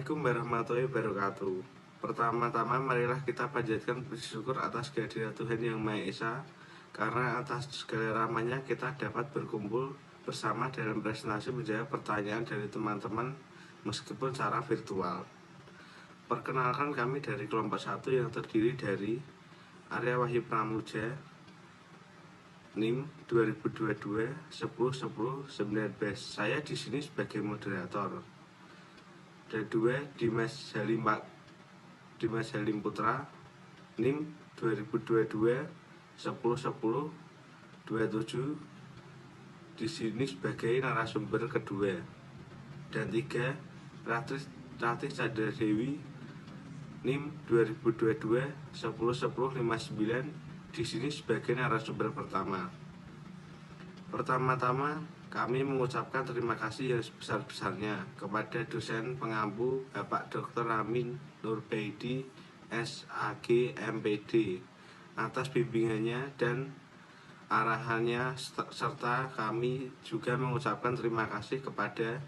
Assalamualaikum warahmatullahi wabarakatuh. Pertama-tama marilah kita panjatkan puji syukur atas kehadiran Tuhan Yang Maha Esa, karena atas segala rahmat-Nya kita dapat berkumpul bersama dalam presentasi menjawab pertanyaan dari teman-teman meskipun secara virtual. Perkenalkan, kami dari kelompok 1 yang terdiri dari Arya Wahyu Pramuja, NIM 2022 10 10 19. Saya di sini sebagai moderator. Dan 2 Dimas Halim Putra, NIM 2022 10 10 27, di sini sebagai narasumber kedua. Dan 3 Ratih Chandra Dewi, NIM 2022 10 10 59, di sini sebagai narasumber pertama. Pertama-tama kami mengucapkan terima kasih yang sebesar-besarnya kepada dosen pengampu Bapak Dr. Amin Nurbaidi, SAG MPD, atas bimbingannya dan arahannya, serta kami juga mengucapkan terima kasih kepada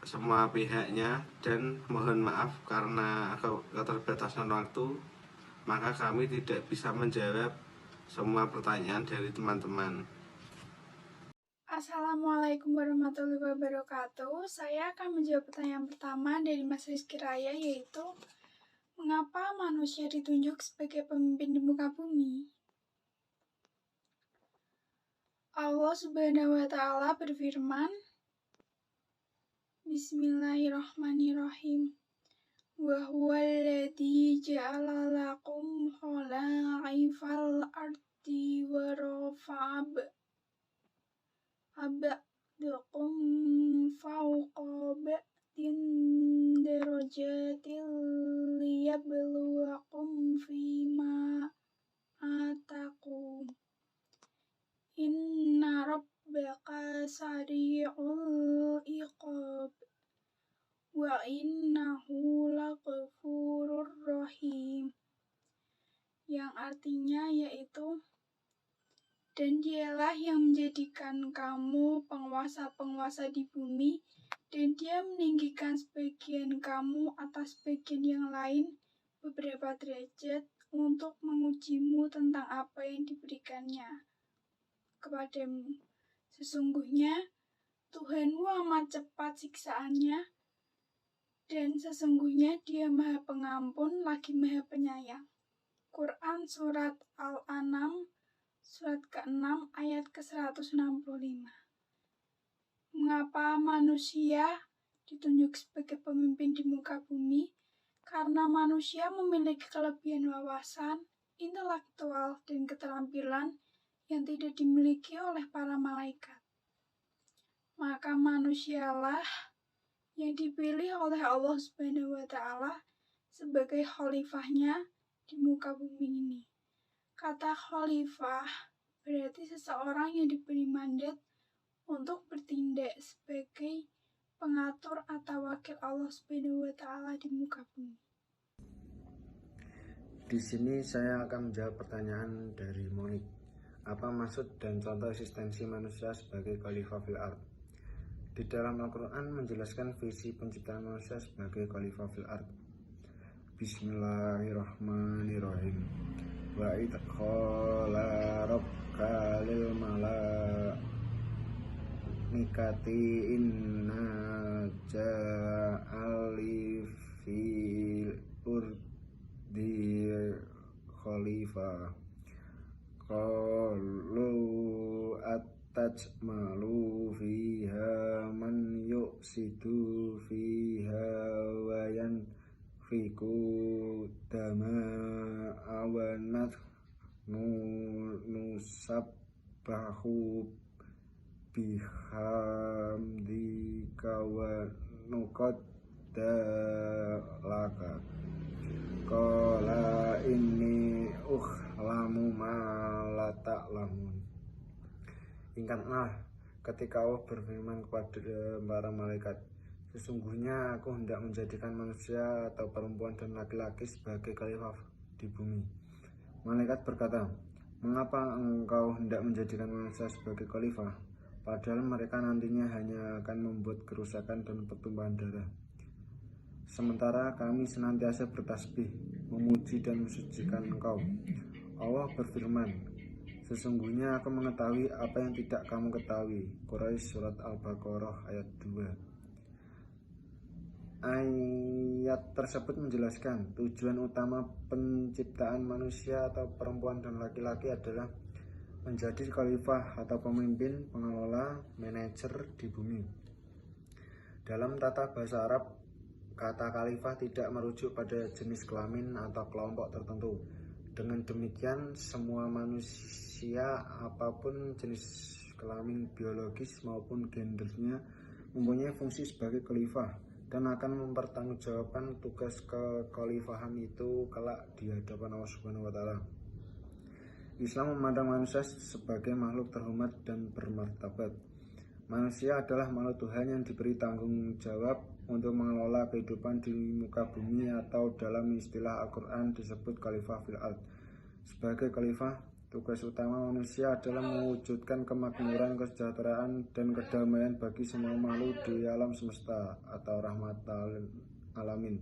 semua pihaknya dan mohon maaf karena keterbatasan waktu, maka kami tidak bisa menjawab semua pertanyaan dari teman-teman. Assalamualaikum warahmatullahi wabarakatuh. Saya akan menjawab pertanyaan pertama dari Mas Rizky Raya, yaitu mengapa manusia ditunjuk sebagai pemimpin di muka bumi? Allah Subhanahu wa Ta'ala berfirman, Bismillahirrahmanirrahim. Wa huwallazi ja'ala lakum khala'ifal ardi wa rafa'a ba'dakum fawqa ba'din darajatil liyabluwakum fima atakum. Inna rabbaka sari'ul iqab wa innahu laghafurur rahim, yang artinya yaitu, dan dialah yang menjadikan kamu penguasa-penguasa di bumi, dan dia meninggikan sebagian kamu atas bagian yang lain beberapa derajat untuk mengujimu tentang apa yang diberikannya kepadamu. Sesungguhnya Tuhanmu amat cepat siksaannya, dan sesungguhnya Dia Maha Pengampun lagi Maha Penyayang. Quran Surat Al-An'am Surat ke-6 ayat ke-165. Mengapa manusia ditunjuk sebagai pemimpin di muka bumi? Karena manusia memiliki kelebihan wawasan, intelektual, dan keterampilan yang tidak dimiliki oleh para malaikat. Maka manusialah yang dipilih oleh Allah Subhanahu wa Ta'ala sebagai khalifahnya di muka bumi ini. Kata khalifah berarti seseorang yang diberi mandat untuk bertindak sebagai pengatur atau wakil Allah Subhanahu wa Ta'ala di muka bumi. Di sini saya akan menjawab pertanyaan dari Monik. Apa maksud dan contoh eksistensi manusia sebagai khalifah fil ard? Di dalam Al-Quran menjelaskan visi penciptaan manusia sebagai khalifah fil ard. Bismillahirrahmanirrahim. Wa idh qala rabbuka lil malaikati inna ja'ali fil ardi khalifah qalu atajmalu fiha man yuksidu fiha wa yanfiku dama'a wa nusabbahu bihamdika wa nuqaddalaka qala inni ukhlamu ma la ta'lamun. Ingatlah ketika Allah berfirman kepada para malaikat, sesungguhnya aku hendak menjadikan manusia atau perempuan dan laki-laki sebagai khalifah di bumi. Malaikat berkata, mengapa engkau hendak menjadikan manusia sebagai khalifah, padahal mereka nantinya hanya akan membuat kerusakan dan pertumpahan darah. sementara kami senantiasa bertasbih, memuji dan mensucikan Engkau. Allah berfirman, sesungguhnya aku mengetahui apa yang tidak kamu ketahui. Quraisy Surat Al-Baqarah ayat 2. Ayat tersebut menjelaskan tujuan utama penciptaan manusia atau perempuan dan laki-laki adalah menjadi khalifah atau pemimpin, pengelola, manajer di bumi. Dalam tata bahasa Arab, kata khalifah tidak merujuk pada jenis kelamin atau kelompok tertentu. Dengan demikian, semua manusia apapun jenis kelamin biologis maupun gendernya mempunyai fungsi sebagai khalifah dan akan mempertanggungjawabkan tugas kekhalifahan itu kelak di hadapan Allah Subhanahu wa taala. Islam memandang manusia sebagai makhluk terhormat dan bermartabat. Manusia adalah makhluk Tuhan yang diberi tanggung jawab untuk mengelola kehidupan di muka bumi, atau dalam istilah Al-Quran disebut khalifah fil ard. Sebagai khalifah, tugas utama manusia adalah mewujudkan kemakmuran, kesejahteraan, dan kedamaian bagi semua makhluk di alam semesta atau rahmatal alamin.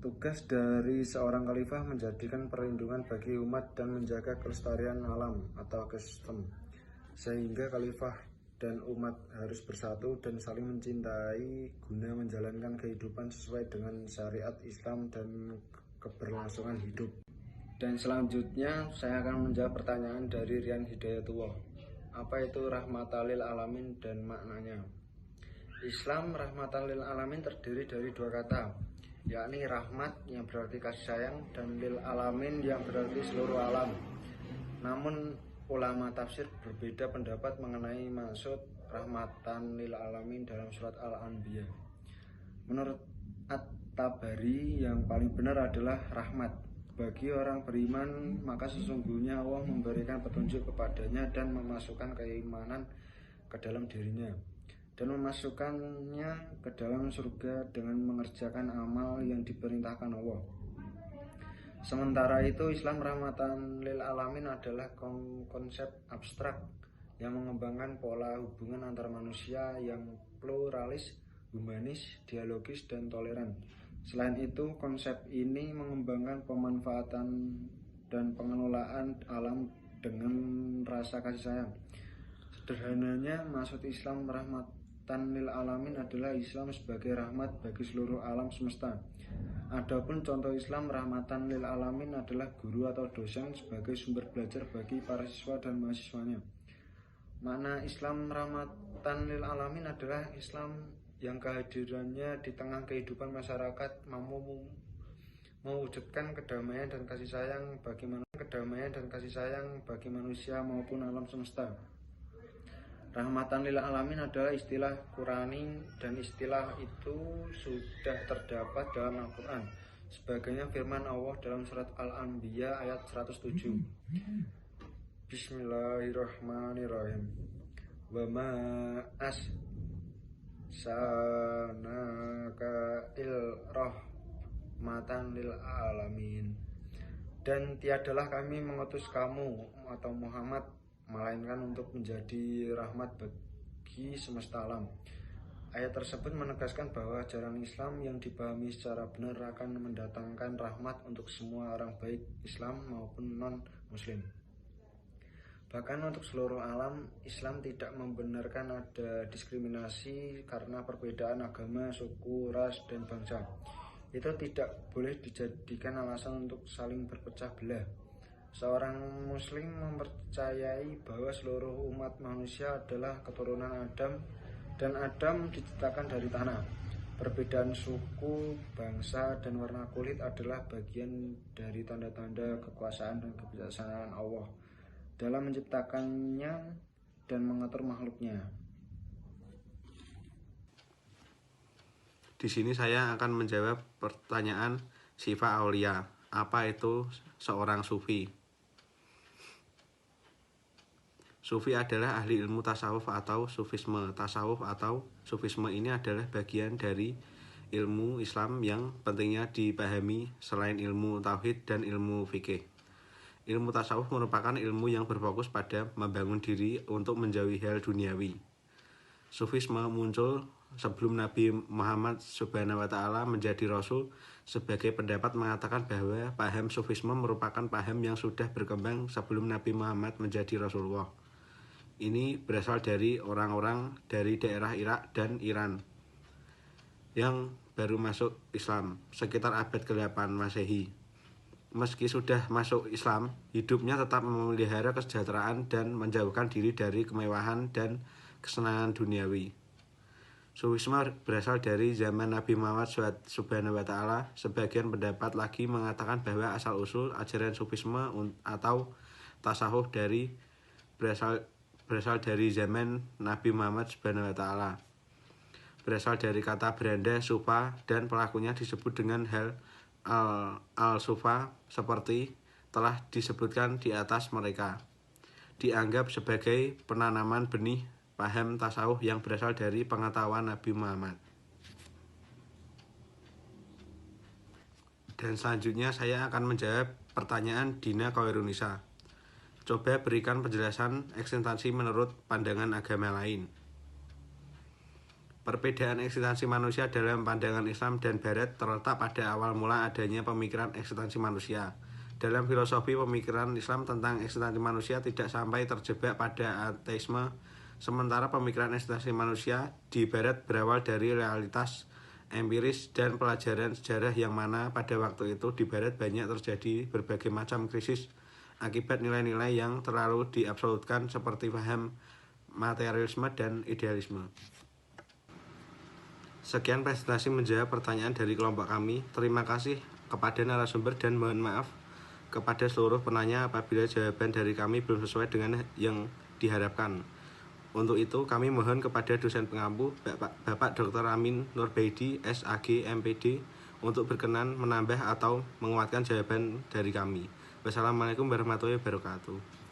Tugas dari seorang khalifah menjadikan perlindungan bagi umat dan menjaga kelestarian alam atau ekosistem, sehingga khalifah dan umat harus bersatu dan saling mencintai guna menjalankan kehidupan sesuai dengan syariat Islam dan keberlangsungan hidup. Dan selanjutnya saya akan menjawab pertanyaan dari Rian Hidayatullah. Apa itu rahmatan lil alamin dan maknanya? Islam rahmatan lil alamin terdiri dari dua kata, yakni rahmat yang berarti kasih sayang dan lil alamin yang berarti seluruh alam. Namun ulama tafsir berbeda pendapat mengenai maksud rahmatan lil alamin dalam surat Al-Anbiya. Menurut At-Tabari, yang paling benar adalah rahmat bagi orang beriman, maka sesungguhnya Allah memberikan petunjuk kepadanya dan memasukkan keimanan ke dalam dirinya dan memasukkannya ke dalam surga dengan mengerjakan amal yang diperintahkan Allah. Sementara itu, Islam rahmatan lil alamin adalah konsep abstrak yang mengembangkan pola hubungan antar manusia yang pluralis, humanis, dialogis, dan toleran. Selain itu, konsep ini mengembangkan pemanfaatan dan pengelolaan alam dengan rasa kasih sayang. Sederhananya, maksud Islam rahmatan lil alamin adalah Islam sebagai rahmat bagi seluruh alam semesta. Adapun contoh Islam rahmatan lil alamin adalah guru atau dosen sebagai sumber belajar bagi para siswa dan mahasiswanya. Makna Islam rahmatan lil alamin adalah Islam yang kehadirannya di tengah kehidupan masyarakat mampu mewujudkan kedamaian dan kasih sayang bagi manusia maupun alam semesta. Rahmatan lil alamin adalah istilah Qurani, dan istilah itu sudah terdapat dalam Al-Quran. Sebagainya firman Allah dalam surat Al-Anbiya ayat 107. Bismillahirrahmanirrahim. Wa ma sanaka rahmatan lil alamin. Dan tiadalah kami mengutus kamu atau Muhammad melainkan untuk menjadi rahmat bagi semesta alam. Ayat tersebut menegaskan bahwa ajaran Islam yang dipahami secara benar akan mendatangkan rahmat untuk semua orang, baik Islam maupun non-Muslim. Bahkan untuk seluruh alam, Islam tidak membenarkan ada diskriminasi karena perbedaan agama, suku, ras, dan bangsa. Itu tidak boleh dijadikan alasan untuk saling berpecah belah. Seorang muslim mempercayai bahwa seluruh umat manusia adalah keturunan Adam, dan Adam diciptakan dari tanah. Perbedaan suku, bangsa, dan warna kulit adalah bagian dari tanda-tanda kekuasaan dan kebijaksanaan Allah dalam menciptakannya dan mengatur makhluknya. Di sini saya akan menjawab pertanyaan Syifa Aulia. Apa itu seorang sufi? Sufi adalah ahli ilmu tasawuf atau sufisme. Tasawuf atau sufisme ini adalah bagian dari ilmu Islam yang pentingnya dipahami selain ilmu tauhid dan ilmu fikih. Ilmu tasawuf merupakan ilmu yang berfokus pada membangun diri untuk menjauhi hal duniawi. Sufisme muncul sebelum Nabi Muhammad Subhanahu wa Ta'ala menjadi Rasul. Sebagai pendapat mengatakan bahwa paham sufisme merupakan paham yang sudah berkembang sebelum Nabi Muhammad menjadi Rasulullah. Ini berasal dari orang-orang dari daerah Irak dan Iran yang baru masuk Islam sekitar abad ke-8 Masehi. Meski sudah masuk Islam, hidupnya tetap memelihara kesejahteraan dan menjauhkan diri dari kemewahan dan kesenangan duniawi. Sufisme berasal dari zaman Nabi Muhammad Subhanahu wa Ta'ala. Sebagian pendapat lagi mengatakan bahwa asal-usul ajaran sufisme atau tasawuf berasal dari zaman Nabi Muhammad Subhanahu wa Ta'ala. Berasal dari kata beranda sufa dan pelakunya disebut dengan hal al-sufa seperti telah disebutkan di atas mereka. Dianggap sebagai penanaman benih paham tasawuf yang berasal dari pengetahuan Nabi Muhammad. Dan selanjutnya saya akan menjawab pertanyaan Dina Koirunisa. Coba berikan penjelasan eksistensi menurut pandangan agama lain. Perbedaan eksistensi manusia dalam pandangan Islam dan Barat terletak pada awal mula adanya pemikiran eksistensi manusia. Dalam filosofi pemikiran Islam tentang eksistensi manusia tidak sampai terjebak pada ateisme, sementara pemikiran eksistensi manusia di Barat berawal dari realitas empiris dan pelajaran sejarah yang mana pada waktu itu di Barat banyak terjadi berbagai macam krisis akibat nilai-nilai yang terlalu diabsolutkan seperti paham materialisme dan idealisme. Sekian presentasi menjawab pertanyaan dari kelompok kami. Terima kasih kepada narasumber dan mohon maaf kepada seluruh penanya apabila jawaban dari kami belum sesuai dengan yang diharapkan. Untuk itu kami mohon kepada dosen pengampu Bapak Dr. Amin Nurbaidi, SAG, MPD untuk berkenan menambah atau menguatkan jawaban dari kami. Wassalamualaikum warahmatullahi wabarakatuh.